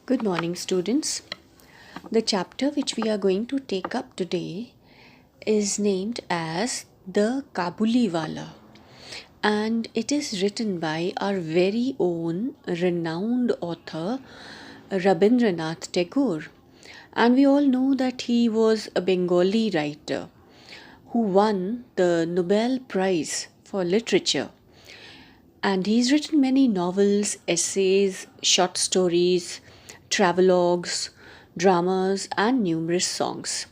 Good morning, students. The chapter which we are going to take up today is named as The Kabuliwala, and it is written by our very own renowned author Rabindranath Tagore. And we all know that he was a Bengali writer who won the Nobel Prize for Literature. And he's written many novels, essays, short stories, travelogues, dramas, and numerous songs.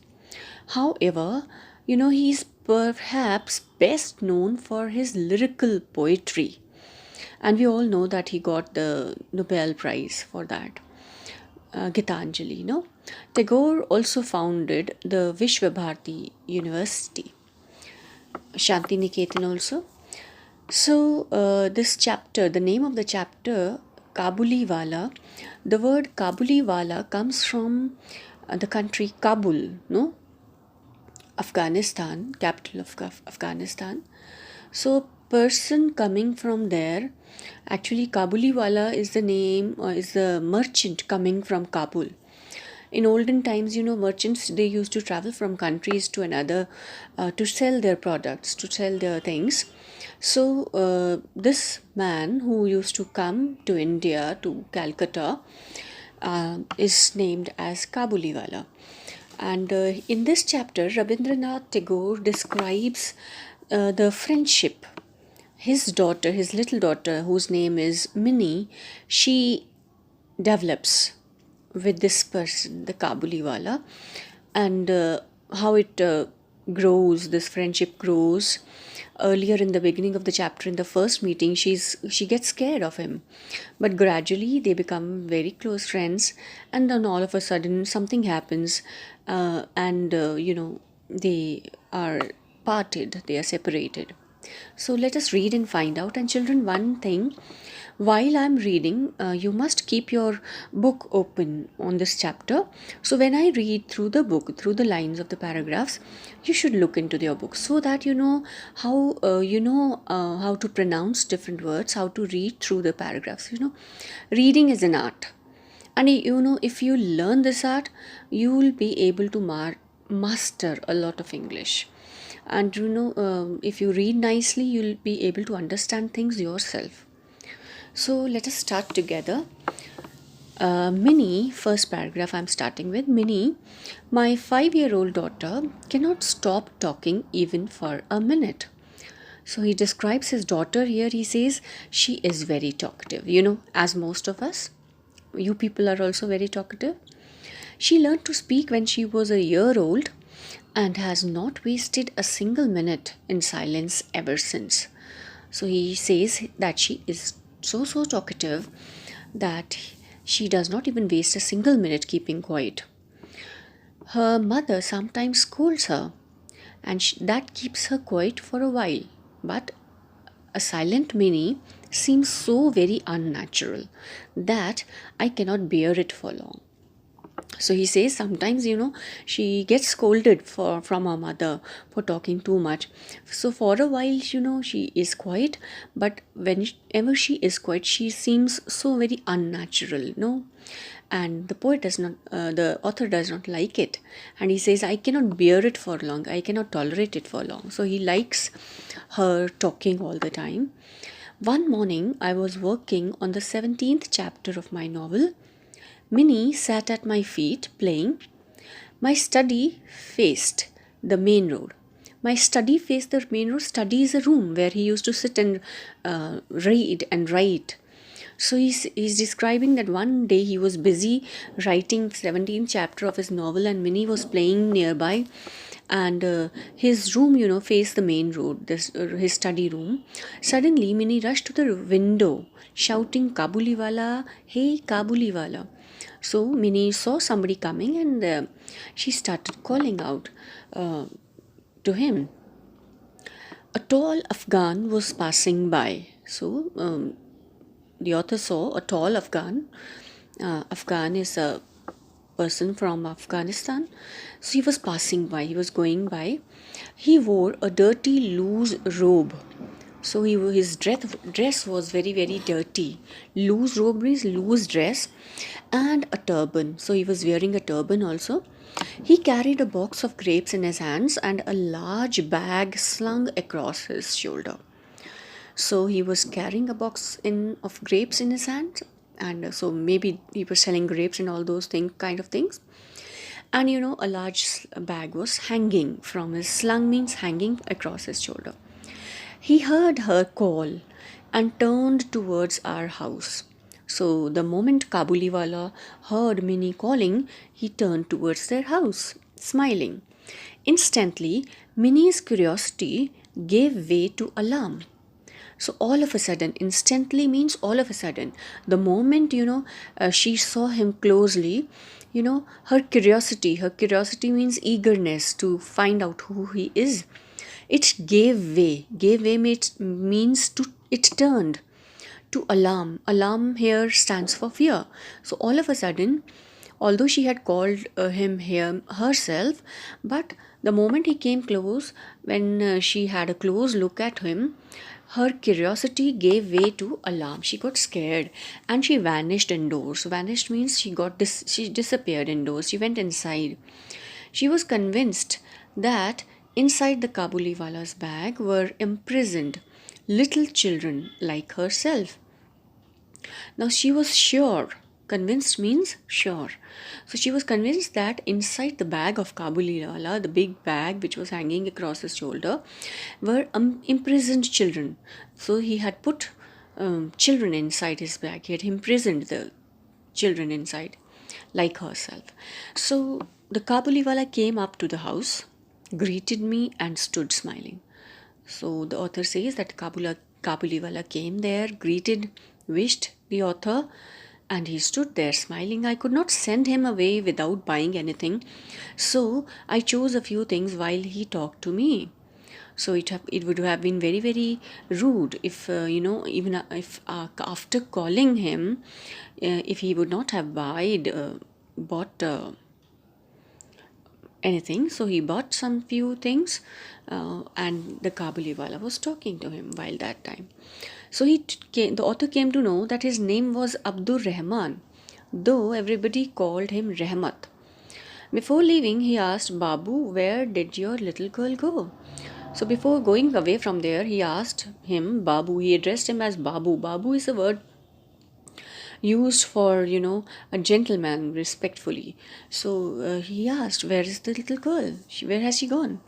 However, he's perhaps best known for his lyrical poetry. And we all know that he got the Nobel Prize for that. Gitanjali, Tagore also founded the Vishwabharati University. Shanti Niketan also. So, this chapter, the name of the chapter, Kabuliwala, the word Kabuliwala comes from the country Kabul, no? Afghanistan, capital of Afghanistan. So, person coming from there, actually, Kabuliwala is the name, is the merchant coming from Kabul. In olden times, merchants, they used to travel from countries to another to sell their products, to sell their things. So this man who used to come to India, to Calcutta, is named as Kabuliwala. And in this chapter, Rabindranath Tagore describes the friendship. His daughter, his little daughter, whose name is Minnie, she develops with this person, the Kabuliwala, and how it grows, this friendship grows. Earlier in the beginning of the chapter, in the first meeting, she gets scared of him, but gradually they become very close friends, and then all of a sudden something happens, and they are parted, they are separated. So let us read and find out. And children, one thing, while I'm reading, you must keep your book open on this chapter. So when I read through the book, through the lines of the paragraphs, you should look into your book so that you know how to pronounce different words, how to read through the paragraphs. Reading is an art, and if you learn this art, you will be able to master a lot of English. And if you read nicely, you'll be able to understand things yourself. So let us start together. Minnie, first paragraph I'm starting with. Minnie, my 5-year-old daughter, cannot stop talking even for a minute. So he describes his daughter here. He says she is very talkative. As most of us, you people are also very talkative. She learned to speak when she was a year old and has not wasted a single minute in silence ever since. So he says that she is so talkative that she does not even waste a single minute keeping quiet. Her mother sometimes scolds her, and that keeps her quiet for a while. But a silent Minnie seems so very unnatural that I cannot bear it for long. So he says sometimes she gets scolded from her mother for talking too much. So for a while she is quiet, but whenever she is quiet, she seems so very unnatural. And the author does not like it, and he says, I cannot bear it for long, I cannot tolerate it for long. So he likes her talking all the time. One morning I was working on the 17th chapter of my novel. Minnie sat at my feet playing. My study faced the main road. My study faced the main road. Study is a room where he used to sit and read and write. So he's describing that one day he was busy writing 17th chapter of his novel, and Minnie was playing nearby, and his room faced the main road, his study room. Suddenly Minnie rushed to the window shouting, Kabuliwala, hey Kabuliwala. So Minnie saw somebody coming, and she started calling out to him. A tall Afghan was passing by. So the author saw a tall Afghan. Afghan is a person from Afghanistan. So he was passing by, he was going by. He wore a dirty loose robe. So his dress was very, very dirty. Loose robe means loose dress, and a turban. So he was wearing a turban also. He carried a box of grapes in his hands and a large bag slung across his shoulder. So he was carrying a box in of grapes in his hand, and so maybe he was selling grapes and all those kind of things. And a large bag was hanging from his slung means hanging across his shoulder. He heard her call and turned towards our house. So the moment Kabuliwala heard Minnie calling, he turned towards their house, smiling. Instantly, Minnie's curiosity gave way to alarm. So all of a sudden, instantly means all of a sudden. The moment she saw him closely, her curiosity means eagerness to find out who he is. It gave way. Gave way means to it turned to alarm. Alarm here stands for fear. So all of a sudden, although she had called him here herself, but the moment he came close, when she had a close look at him, her curiosity gave way to alarm. She got scared and she vanished indoors. Vanished means she disappeared indoors. She went inside. She was convinced that inside the Kabuliwala's bag were imprisoned little children like herself. Now she was sure. Convinced means sure. So she was convinced that inside the bag of Kabuliwala, the big bag which was hanging across his shoulder, were imprisoned children. So he had put children inside his bag. He had imprisoned the children inside, like herself. So the Kabuliwala came up to the house, greeted me, and stood smiling. So the author says that Kabuliwala came there, greeted, wished the author, and he stood there smiling. I could not send him away without buying anything, so I chose a few things while he talked to me. So it would have been very, very rude if even if after calling him, if he would not have bought anything. So he bought some few things, and the Kabuliwala was talking to him while that time. So the author came to know that his name was Abdur Rahman, though everybody called him Rahmat. Before leaving, he asked Babu, "Where did your little girl go?" So before going away from there, he asked him Babu. He addressed him as Babu. Babu is a word used for a gentleman respectfully. So he asked, "Where is the little girl? Where has she gone?"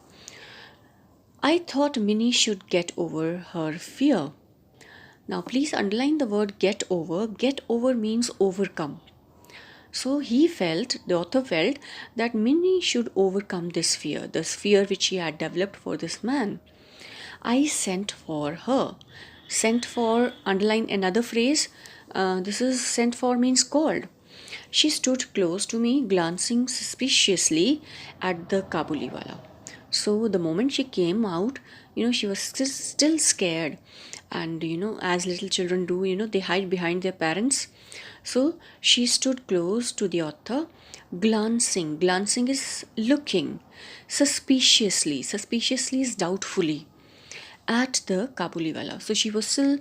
I thought Minnie should get over her fear. Now please underline the word get over. Get over means overcome. So the author felt that Minnie should overcome this fear which she had developed for this man. I sent for her. Sent for, underline another phrase. This is sent for means called. She stood close to me, glancing suspiciously at the Kabuliwala. So the moment she came out, she was still scared. And, as little children do, they hide behind their parents. So she stood close to the author, glancing. Glancing is looking. Suspiciously. Suspiciously is doubtfully at the Kabuliwala. So she was still,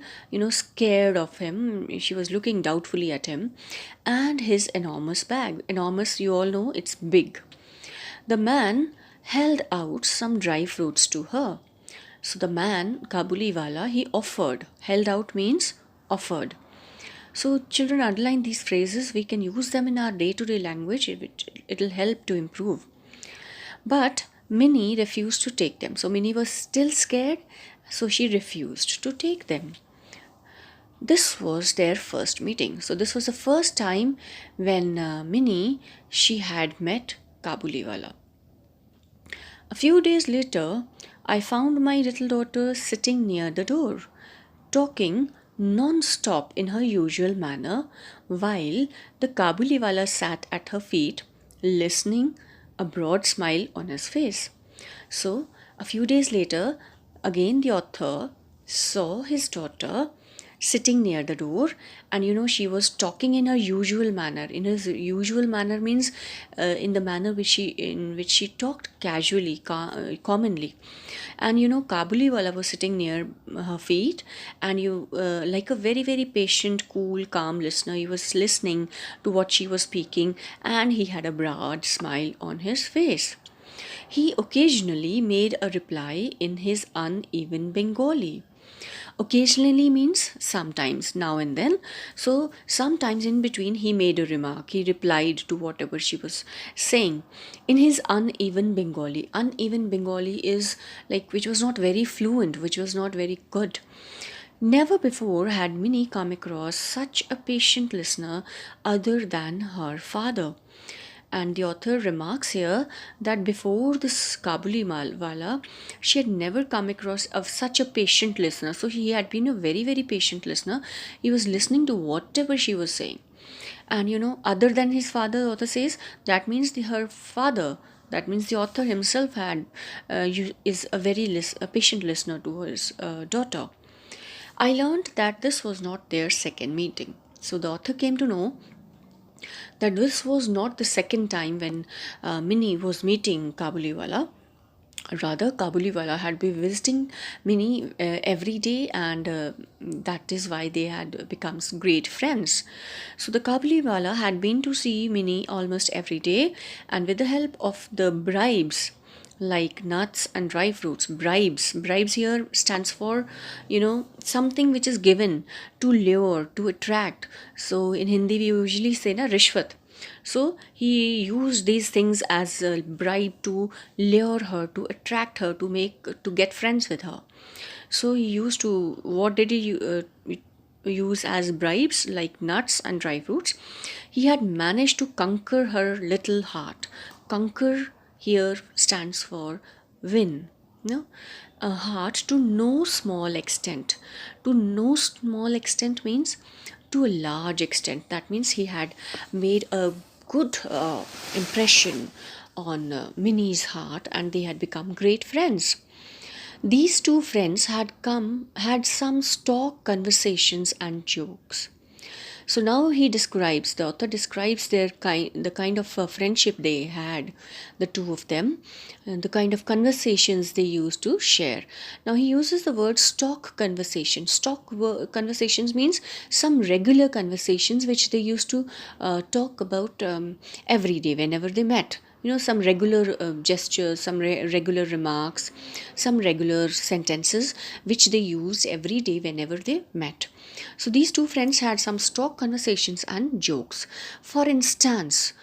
scared of him. She was looking doubtfully at him and his enormous bag. Enormous, you all know, it's big. The man held out some dry fruits to her. So the man, Kabuliwala, he offered. Held out means offered. So children, underline these phrases. We can use them in our day-to-day language. It'll help to improve. But Minnie refused to take them. So Minnie was still scared, so she refused to take them. This was their first meeting. So this was the first time when Minnie, she had met Kabuliwala. A few days later, I found my little daughter sitting near the door, talking non-stop in her usual manner, while the Kabuliwala sat at her feet, listening, a broad smile on his face. So, a few days later, again the author saw his daughter sitting near the door, and she was talking in her usual manner. In her usual manner means in the manner which she talked casually, commonly. And Kabuliwala was sitting near her feet, and like a very very patient, cool, calm listener, he was listening to what she was speaking, and he had a broad smile on his face. He occasionally made a reply in his uneven Bengali. Occasionally means sometimes, now and then. So sometimes in between he made a remark, he replied to whatever she was saying in his uneven Bengali. Uneven Bengali is like which was not very fluent, which was not very good. Never before had Minnie come across such a patient listener other than her father. And the author remarks here that before this Kabuliwala, she had never come across of such a patient listener. So he had been a very, very patient listener. He was listening to whatever she was saying. And other than his father, the author says that means her father. That means the author himself is a a patient listener to his daughter. I learned that this was not their second meeting. So the author came to know that this was not the second time when Minnie was meeting Kabuliwala. Rather, Kabuliwala had been visiting Minnie every day, and that is why they had become great friends. So the Kabuliwala had been to see Minnie almost every day, and with the help of the bribes like nuts and dry fruits. Bribes here stands for something which is given to lure, to attract. So in Hindi we usually say na rishwat. So he used these things as a bribe to lure her, to attract her, to get friends with her. So he used to, what did he use as bribes like nuts and dry fruits? He had managed to conquer her little heart. Conquer here stands for win. A heart to no small extent. To no small extent means to a large extent. That means he had made a good impression on Minnie's heart, and they had become great friends. These two friends had some stock conversations and jokes. So now the author describes the kind of friendship they had, the two of them, and the kind of conversations they used to share. Now he uses the word stock conversation. Conversations means some regular conversations which they used to talk about every day whenever they met. Some regular gestures, some regular remarks, some regular sentences which they used every day whenever they met. So these two friends had some stock conversations and jokes. For instance,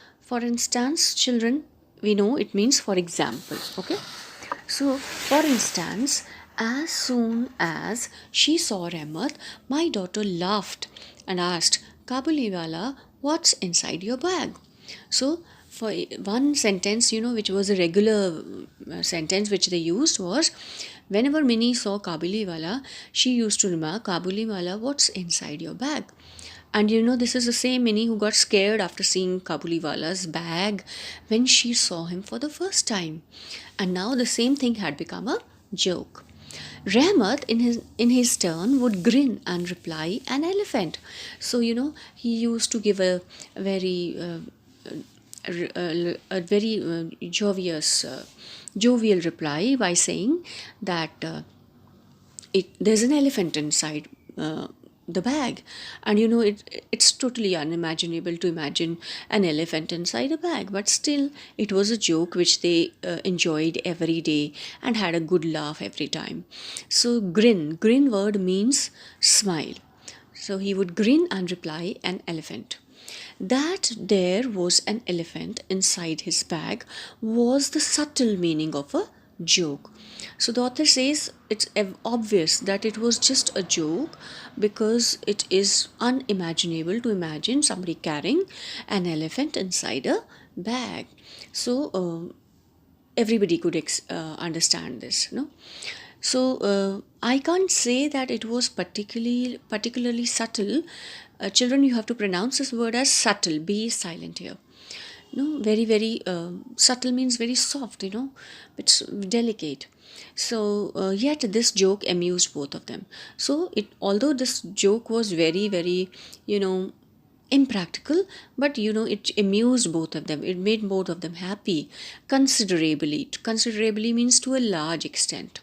children, we know it means for example. Okay. So, for instance, as soon as she saw Rahmat, my daughter laughed and asked, Kabuliwala, what's inside your bag? So, for one sentence, which was a regular sentence which they used was, whenever Minnie saw Kabuliwala, she used to remark, Kabuliwala, what's inside your bag? And this is the same Minnie who got scared after seeing Kabuliwala's bag when she saw him for the first time. And now the same thing had become a joke. Rahmat, in his turn, would grin and reply, an elephant. So, he used to give a very jovial reply by saying that there's an elephant inside the bag. And it's totally unimaginable to imagine an elephant inside a bag, but still it was a joke which they enjoyed every day and had a good laugh every time. So grin word means smile. So he would grin and reply, an elephant. That there was an elephant inside his bag was the subtle meaning of a joke. So the author says it's obvious that it was just a joke because it is unimaginable to imagine somebody carrying an elephant inside a bag. So everybody could understand this, no? So I can't say that it was particularly subtle. Children, you have to pronounce this word as subtle. B is silent here. very very subtle means very soft, it's delicate. So yet this joke amused both of them. So it, although this joke was very very, you know impractical, but it amused both of them, it made both of them happy considerably. Considerably means to a large extent.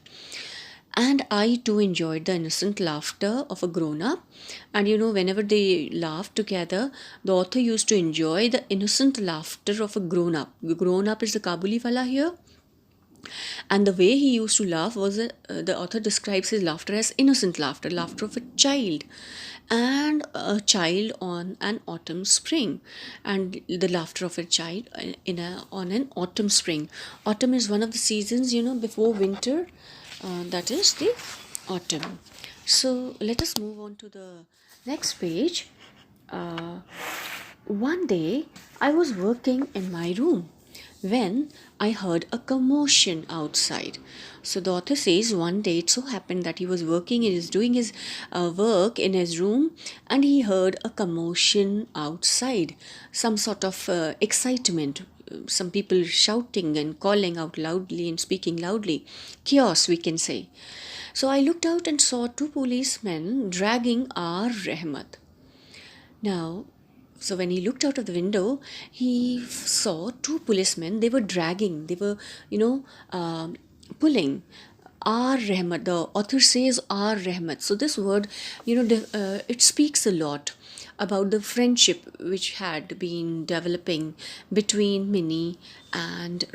And I too enjoyed the innocent laughter of a grown up. And whenever they laughed together, the author used to enjoy the innocent laughter of a grown up. The grown up is the Kabuliwala here. And the way he used to laugh was, the author describes his laughter as innocent laughter, laughter of a child, and a child on an autumn spring, and the laughter of a child on an autumn spring. Autumn is one of the seasons, before winter, that is the autumn. So let us move on to the next page. Uh, One day I was working in my room when I heard a commotion outside. So the author says one day it so happened that he was working, he is doing his work in his room, and he heard a commotion outside, some sort of excitement, some people shouting and calling out loudly and speaking loudly, chaos we can say. So I looked out and saw two policemen dragging our Rehmat. Now, so when he looked out of the window, he saw two policemen. They were dragging, they were, pulling. Our Rahmat, the author says our Rahmat. So this word, it speaks a lot about the friendship which had been developing between Minnie and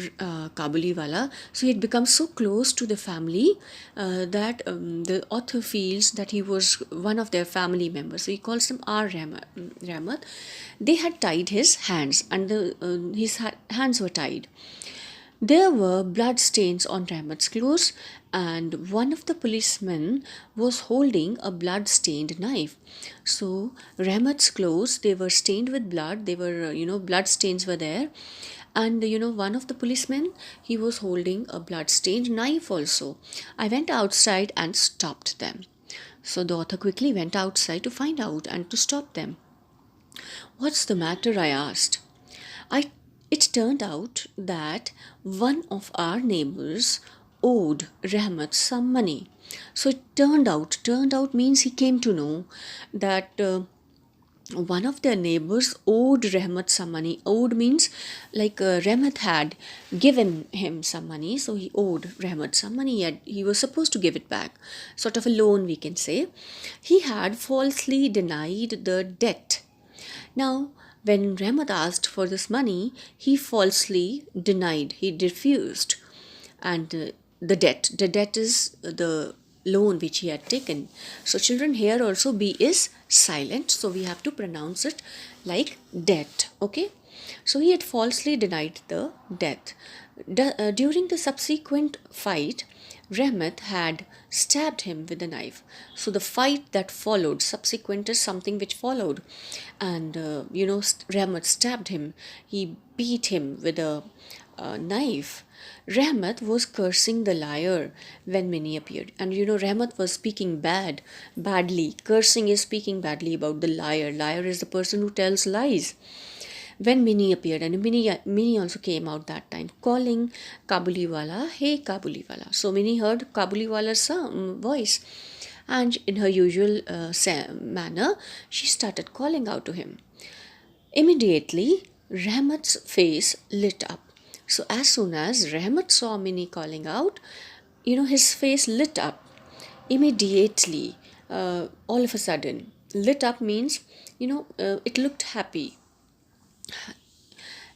Kabuliwala. So he had become so close to the family that the author feels that he was one of their family members. So he calls them our Rahmat. They had tied his hands, and his hands were tied. There were blood stains on Rahmat's clothes, and one of the policemen was holding a blood-stained knife. So Rahmat's clothes, they were stained with blood. They were, blood stains were there, and one of the policemen, he was holding a blood-stained knife also. I went outside and stopped them. So the author quickly went outside to find out and to stop them. "What's the matter?" I asked. I It turned out that one of our neighbors owed Rahmat some money. So it turned out means he came to know that one of their neighbors owed Rahmat some money. Owed means like Rahmat had given him some money, so he owed Rahmat some money. He was supposed to give it back, sort of a loan, we can say. He had falsely denied the debt. Now, when Rahmat asked for this money, he falsely denied, he refused. And the debt is the loan which he had taken. So, children, here also B is silent, so we have to pronounce it like debt. Okay, so he had falsely denied the debt. During the subsequent fight, Rahmat had stabbed him with a knife. So the fight that followed, subsequent is something which followed, and Rahmat stabbed him. He beat him with a knife. Rahmat was cursing the liar when Minnie appeared, and Rahmat was speaking badly. Cursing is speaking badly about the liar. Liar is the person who tells lies. When Minnie appeared, and Minnie also came out that time, calling Kabuliwala, "Hey Kabuliwala." So Minnie heard Kabuliwala's voice, and in her usual manner, she started calling out to him. Immediately, Rahmat's face lit up. So as soon as Rahmat saw Minnie calling out, his face lit up immediately. All of a sudden, lit up means, it looked happy.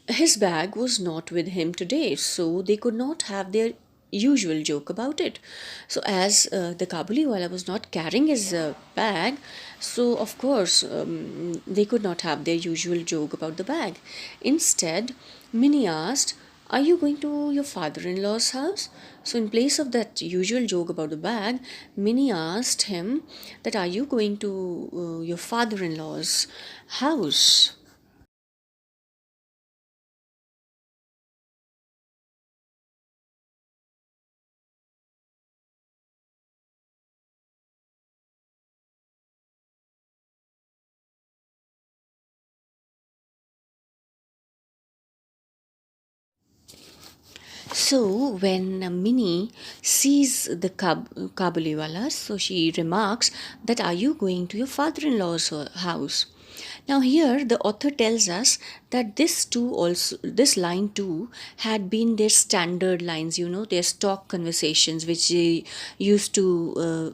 His bag was not with him today, so they could not have their usual joke about it. So, as the Kabuliwala was not carrying his bag, so of course they could not have their usual joke about the bag. Instead, Minnie asked, "Are you going to your father in law's house?" So, in place of that usual joke about the bag, Minnie asked him that, "Are you going to your father in law's house?" So when Minnie sees the Kabuliwala, so she remarks that, are you going to your father-in-law's house? Now here the author tells us that this line too had been their standard lines, their stock conversations which they used to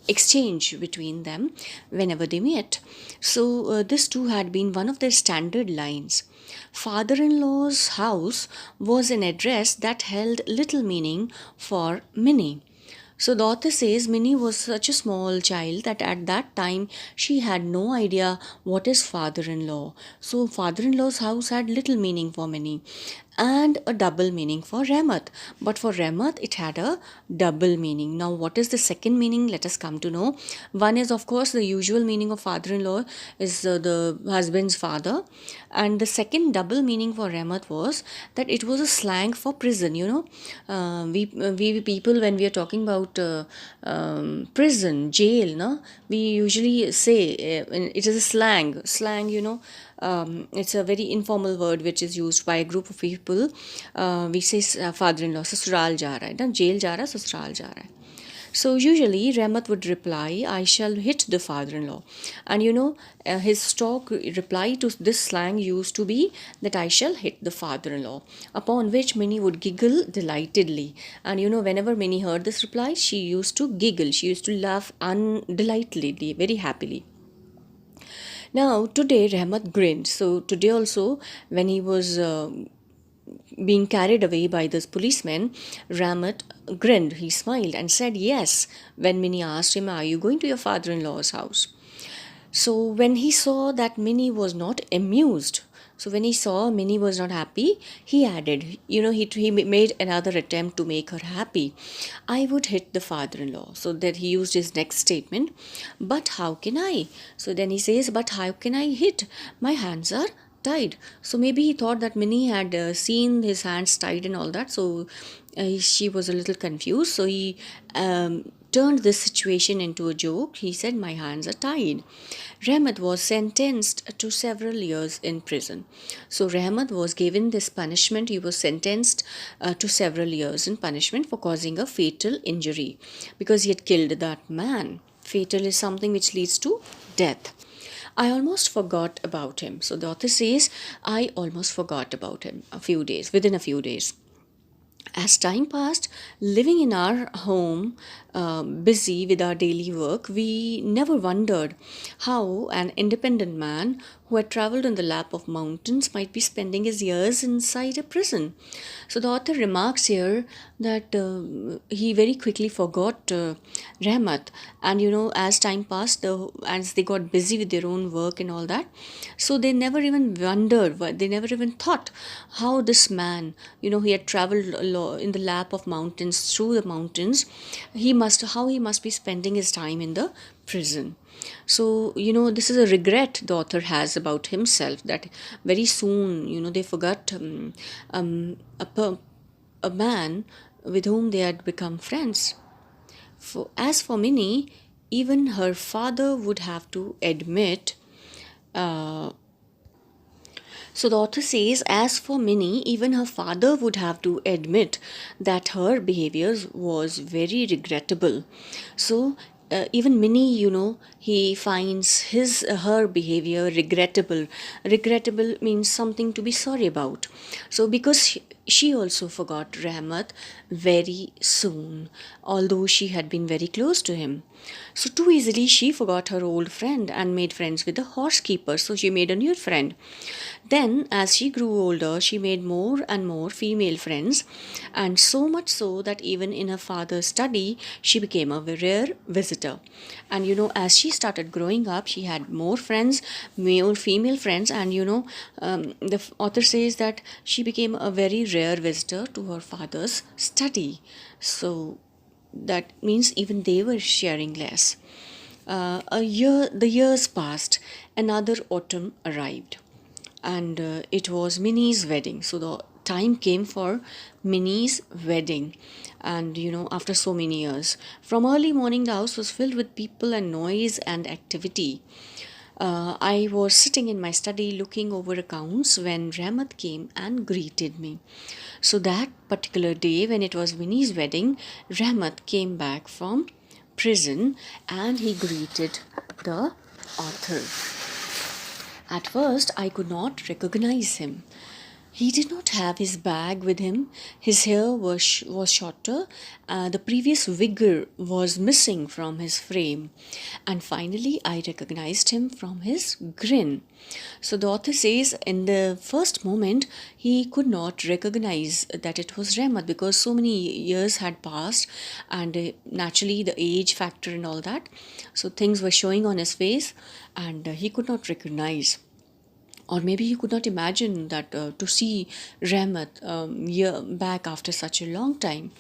exchange between them whenever they met. So this too had been one of their standard lines. Father in law's house was an address that held little meaning for Minnie. So the author says Minnie was such a small child that at that time she had no idea what is father-in-law. So father-in-law's house had little meaning for Minnie and a double meaning for Rahmat. But for Rahmat it had a double meaning. Now what is the second meaning? Let us come to know. One is of course the usual meaning of father-in-law is the husband's father, and the second double meaning for Rahmat was that it was a slang for prison. We people, when we are talking about prison, jail, no, we usually say it is a slang. It's a very informal word which is used by a group of people. We say father-in-law ससुराल जा रहा है ना, jail जा रहा है, ससुराल जा रहा है. So usually Rahmat would reply, I shall hit the father-in-law. And his stock reply to this slang used to be that I shall hit the father-in-law. Upon which Minnie would giggle delightedly. And whenever Minnie heard this reply, she used to giggle. She used to laugh delightedly, very happily. Now today Rahmat grinned. So today also when he was being carried away by this policeman, Rahmat grinned. He smiled and said yes when Minnie asked him, are you going to your father-in-law's house? So when he saw that Minnie was not amused, so when he saw Minnie was not happy, he added, he made another attempt to make her happy. I would hit the father-in-law. So that he used his next statement, but how can I? So then he says, but how can I hit? My hands are tied. So maybe he thought that Minnie had seen his hands tied and all that. So she was a little confused. So he turned this situation into a joke. He said, my hands are tied. Rahmat was sentenced to several years in prison. So Rahmat was given this punishment. He was sentenced to several years in punishment for causing a fatal injury because he had killed that man. Fatal is something which leads to death. I almost forgot about him. So the author says, I almost forgot about him within a few days. As time passed, living in our home, busy with our daily work, we never wondered how an independent man who had traveled on the lap of mountains might be spending his years inside a prison. So the author remarks here that he very quickly forgot Rahmat, and as time passed, as they got busy with their own work and all that, so they never even wondered, they never even thought how this man, he had traveled in the lap of mountains, through the mountains, how he must be spending his time in the prison. So this is a regret the author has about himself, that very soon they forgot a man with whom they had become friends. As for Minnie, even her father would have to admit. So the author says, as for Minnie, even her father would have to admit that her behavior was very regrettable. So even Minnie, he finds her behavior regrettable. Regrettable means something to be sorry about. So because she also forgot Rahmat very soon, although she had been very close to him. So too easily she forgot her old friend and made friends with the horsekeeper. So she made a new friend. Then, as she grew older, she made more and more female friends, and so much so that even in her father's study, she became a rare visitor. And as she started growing up, she had more friends, more female friends, and the author says that she became a very rare visitor to her father's study. So that means even they were sharing less. The years passed. Another autumn arrived, and it was Minnie's wedding. So the time came for Minnie's wedding, and after so many years, from early morning, the house was filled with people and noise and activity. I was sitting in my study looking over accounts when Rahmat came and greeted me. So that particular day, when it was Winnie's wedding, Rahmat came back from prison and he greeted the author. At first, I could not recognize him. He did not have his bag with him. His hair was shorter. The previous vigor was missing from his frame. And finally, I recognized him from his grin. So the author says in the first moment, he could not recognize that it was Rahmat because so many years had passed and naturally the age factor and all that. So things were showing on his face and he could not recognize, or maybe he could not imagine that to see Rahmat year back after such a long time.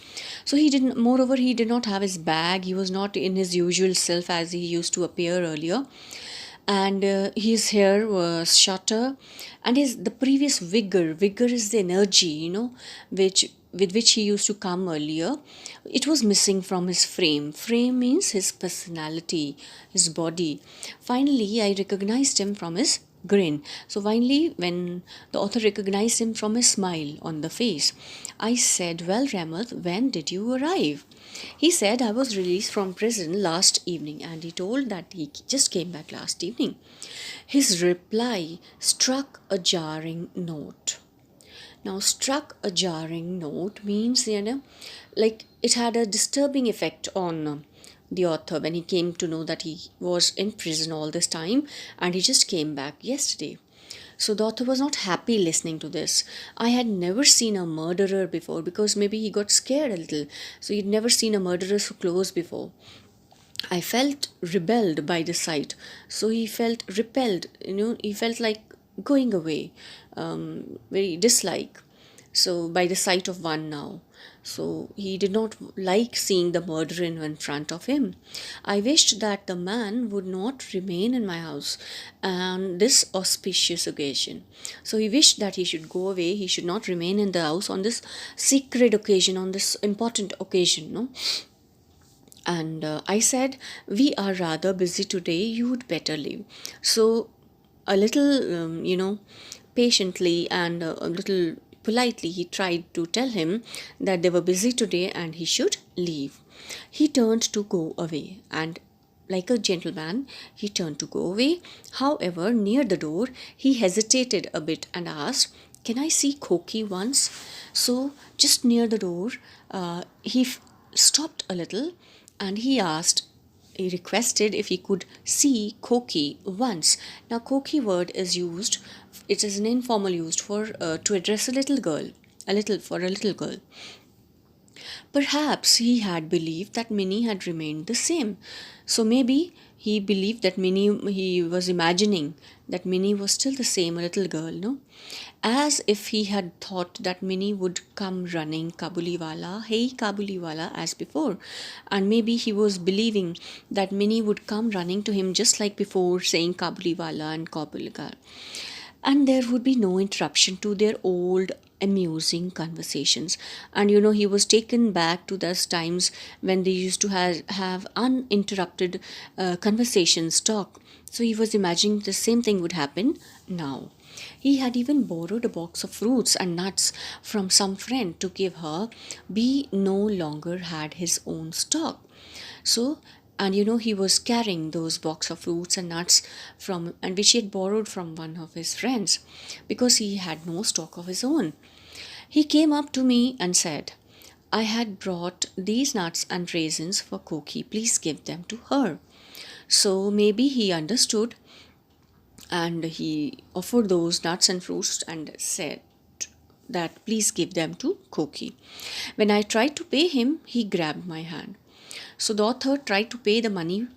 So he didn't. Moreover, he did not have his bag. He was not in his usual self as he used to appear earlier, and his hair was shorter, and his the previous vigor. Vigor is the energy, which with which he used to come earlier. It was missing from his frame. Frame means his personality, his body. Finally, I recognized him from his grin. So finally, when the author recognized him from his smile on the face, I said, "Well, Ramat, when did you arrive?" He said, "I was released from prison last evening," and he told that he just came back last evening. His reply struck a jarring note. Now, struck a jarring note means, like it had a disturbing effect on the author when he came to know that he was in prison all this time and he just came back yesterday. So the author was not happy listening to this. I had never seen a murderer before because maybe he got scared a little. So he'd never seen a murderer so close before. I felt rebelled by the sight. So he felt repelled, he felt like going away, very dislike. So by the sight of one now. So he did not like seeing the murderer in front of him. I wished that the man would not remain in my house on this auspicious occasion. So he wished that he should go away, he should not remain in the house on this sacred occasion, on this important occasion, no? And I said, "We are rather busy today, you would better leave." So a little, patiently and a little politely, he tried to tell him that they were busy today and he should leave. He turned to go away, and like a gentleman, he turned to go away. However, near the door, he hesitated a bit and asked, "Can I see Koki once?" So, just near the door, he stopped a little and he requested if he could see Koki once. Now, Koki word is used, it is an informal used for to address a little girl, for a little girl. Perhaps he had believed that Minnie had remained the same. So maybe he believed that he was imagining that Minnie was still the same, a little girl, no? As if he had thought that Minnie would come running, "Kabuliwala, hey Kabuliwala," as before. And maybe he was believing that Minnie would come running to him just like before, saying Kabuliwala and Kabuliwala, and there would be no interruption to their old amusing conversations. And he was taken back to those times when they used to have uninterrupted conversations, talk. So he was imagining the same thing would happen now. He had even borrowed a box of fruits and nuts from some friend to give her. B no longer had his own stock. So, and he was carrying those box of fruits and nuts from, and which he had borrowed from one of his friends because he had no stock of his own. He came up to me and said, "I had brought these nuts and raisins for Koki. Please give them to her." So maybe he understood and he offered those nuts and fruits and said that please give them to Koki. When I tried to pay him, he grabbed my hand. So the author tried to pay the money,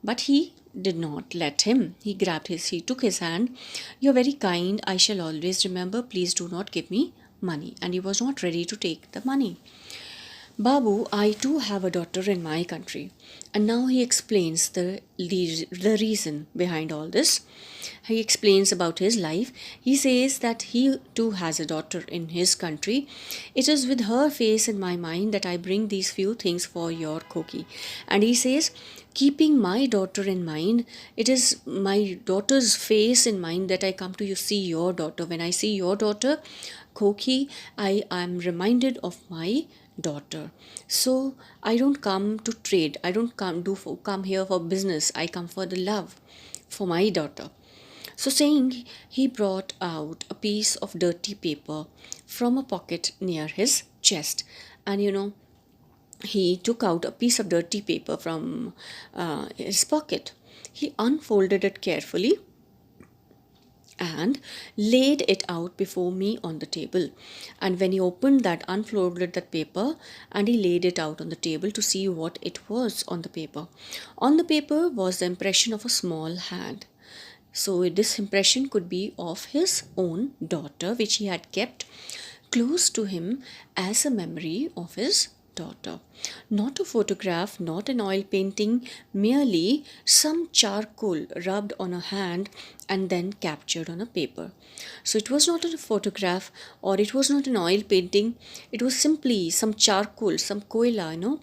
but he did not let him. He took his hand. "You're very kind. I shall always remember. Please do not give me money." And he was not ready to take the money. "Babu, I too have a daughter in my country." And now he explains the reason behind all this. He explains about his life. He says that he too has a daughter in his country. "It is with her face in my mind that I bring these few things for your Koki." And he says, Keeping my daughter in mind, it is my daughter's face in mind that I come to you see your daughter. When I see your daughter, Koki, I am reminded of my daughter. So I don't come to trade. I don't come here for business. I come for the love for my daughter. So saying, he brought out a piece of dirty paper from a pocket near his chest, and he took out a piece of dirty paper from his pocket. He unfolded it carefully and laid it out before me on the table. And when he opened that, unfolded that paper, and he laid it out on the table to see what it was on the paper. On the paper was the impression of a small hand. So this impression could be of his own daughter, which he had kept close to him as a memory of his daughter. Not a photograph, not an oil painting, merely some charcoal rubbed on a hand and then captured on a paper. So it was not a photograph or it was not an oil painting, it was simply some charcoal, some koila,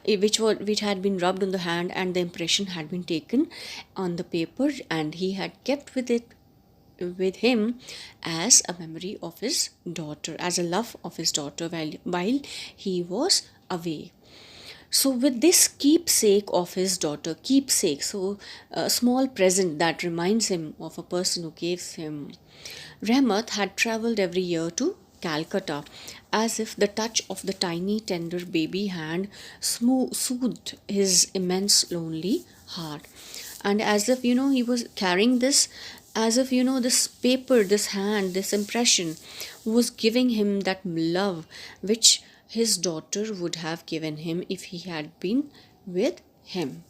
which had been rubbed on the hand, and the impression had been taken on the paper, and he had kept with him as a memory of his daughter, as a love of his daughter while he was away. So with this keepsake of his daughter, keepsake, so a small present that reminds him of a person who gave him, Rahmat had travelled every year to Calcutta, as if the touch of the tiny tender baby hand soothed his immense lonely heart, and as if he was carrying this, as if this paper, this hand, this impression was giving him that love which his daughter would have given him if he had been with him.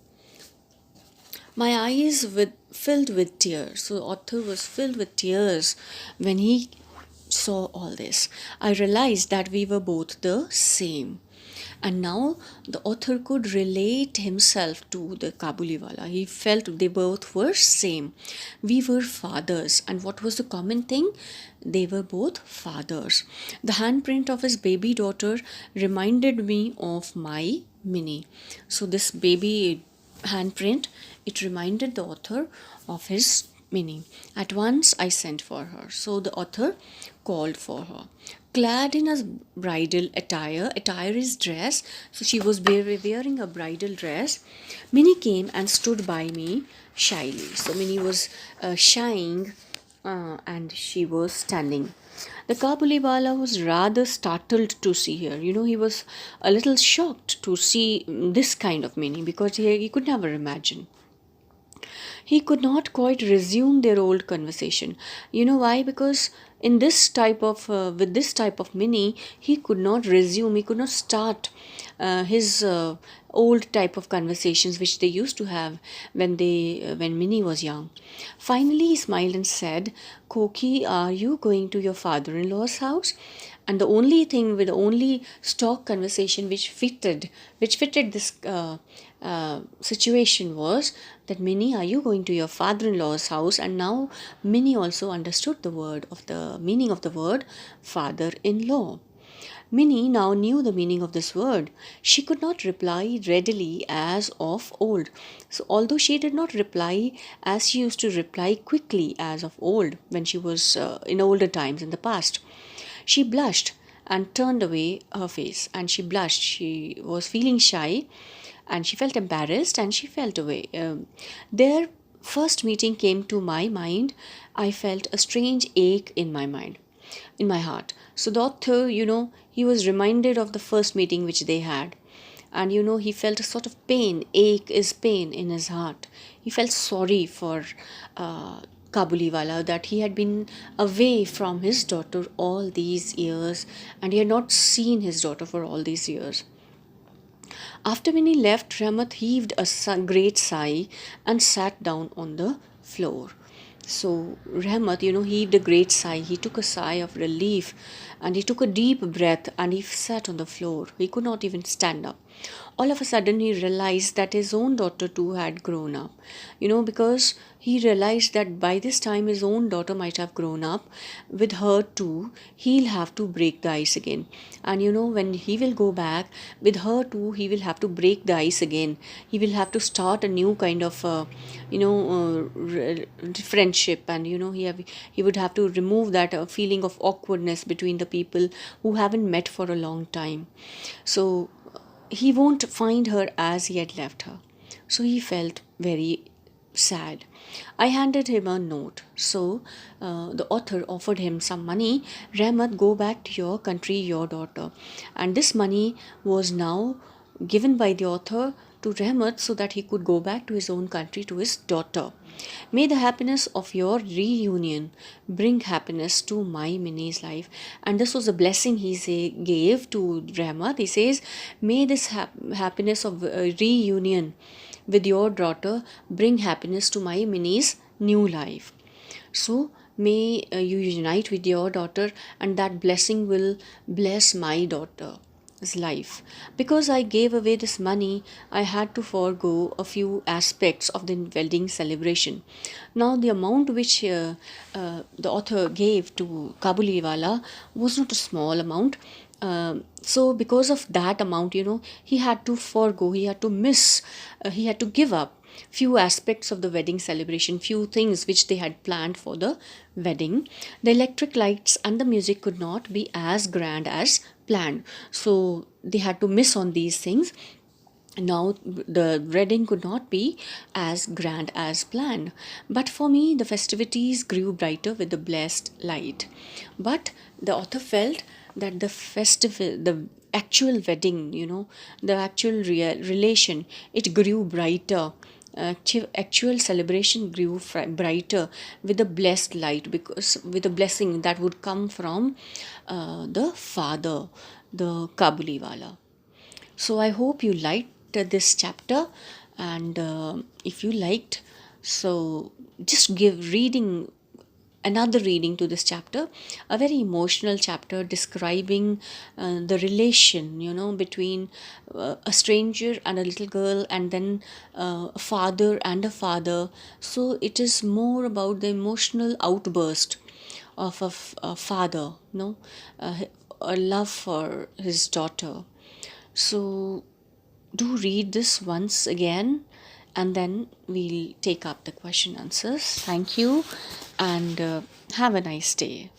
My eyes filled with tears. So the author was filled with tears when he saw all this. I realized that we were both the same. And now the author could relate himself to the Kabuliwala. He felt they both were same. We were fathers. And what was the common thing? They were both fathers. The handprint of his baby daughter reminded me of my Minnie. So this baby handprint, it reminded the author of his Minnie. At once I sent for her. So the author called for her. Clad in a bridal attire is dress, so she was wearing a bridal dress. Minnie came and stood by me shyly. So Minnie was shying and she was standing. The Kabuliwala was rather startled to see her. He was a little shocked to see this kind of Minnie because he could never imagine. He could not quite resume their old conversation. You know why? Because in this type of with this type of Minnie, he could not start his old type of conversations which they used to have when Minnie was young. Finally he smiled and said, Koki, are you going to your father-in-law's house? And the only thing, with the only stock conversation which fitted this situation was that, Minnie, are you going to your father-in-law's house? And now Minnie also understood the meaning of the word father-in-law. Minnie now knew the meaning of this word. She could not reply readily as of old. So although she did not reply as she used to reply quickly as of old when she was in older times in the past, she blushed and turned away her face, and she blushed. She was feeling shy and she felt embarrassed and she felt away. Their first meeting came to my mind. I felt a strange ache in my mind, in my heart. So the author, he was reminded of the first meeting which they had. And he felt a sort of pain. Ache is pain in his heart. He felt sorry for Kabuliwala, that he had been away from his daughter all these years and he had not seen his daughter for all these years. After when he left, Rahmat heaved a great sigh and sat down on the floor. So Rahmat, heaved a great sigh. He took a sigh of relief and he took a deep breath and he sat on the floor. He could not even stand up. All of a sudden he realized that his own daughter too had grown up, because he realized that by this time his own daughter might have grown up. With her too, he'll have to break the ice again. And when he will go back with her too, he will have to break the ice again. He will have to start a new kind of friendship. And he would have to remove that feeling of awkwardness between the people who haven't met for a long time. So he won't find her as he had left her. So he felt very sad. I handed him a note. So the author offered him some money. Rahmat, go back to your country, your daughter. And this money was now given by the author to Rahmat so that he could go back to his own country, to his daughter. May the happiness of your reunion bring happiness to my Minnie's life. And this was a blessing gave to Rahmat. He says, may this happiness of reunion with your daughter bring happiness to my Minnie's new life. So may you unite with your daughter, and that blessing will bless my daughter's life. Because I gave away this money, I had to forego a few aspects of the wedding celebration. Now, the amount which the author gave to Kabuliwala was not a small amount. So because of that amount, he had to forego, he had to miss, he had to give up few aspects of the wedding celebration, few things which they had planned for the wedding. The electric lights and the music could not be as grand as planned, so they had to miss on these things. Now the wedding could not be as grand as planned, but for me the festivities grew brighter with the blessed light. But the author felt that the actual wedding, the actual relation, it grew brighter. Actual celebration grew brighter with the blessed light, because with the blessing that would come from the father, the Kabuliwala. So I hope you liked this chapter, and if you liked, so just give reading another reading to this chapter, a very emotional chapter describing the relation, between a stranger and a little girl, and then a father and a father. So it is more about the emotional outburst of a father, a love for his daughter. So do read this once again, and then we'll take up the question answers. Thank you, and have a nice day.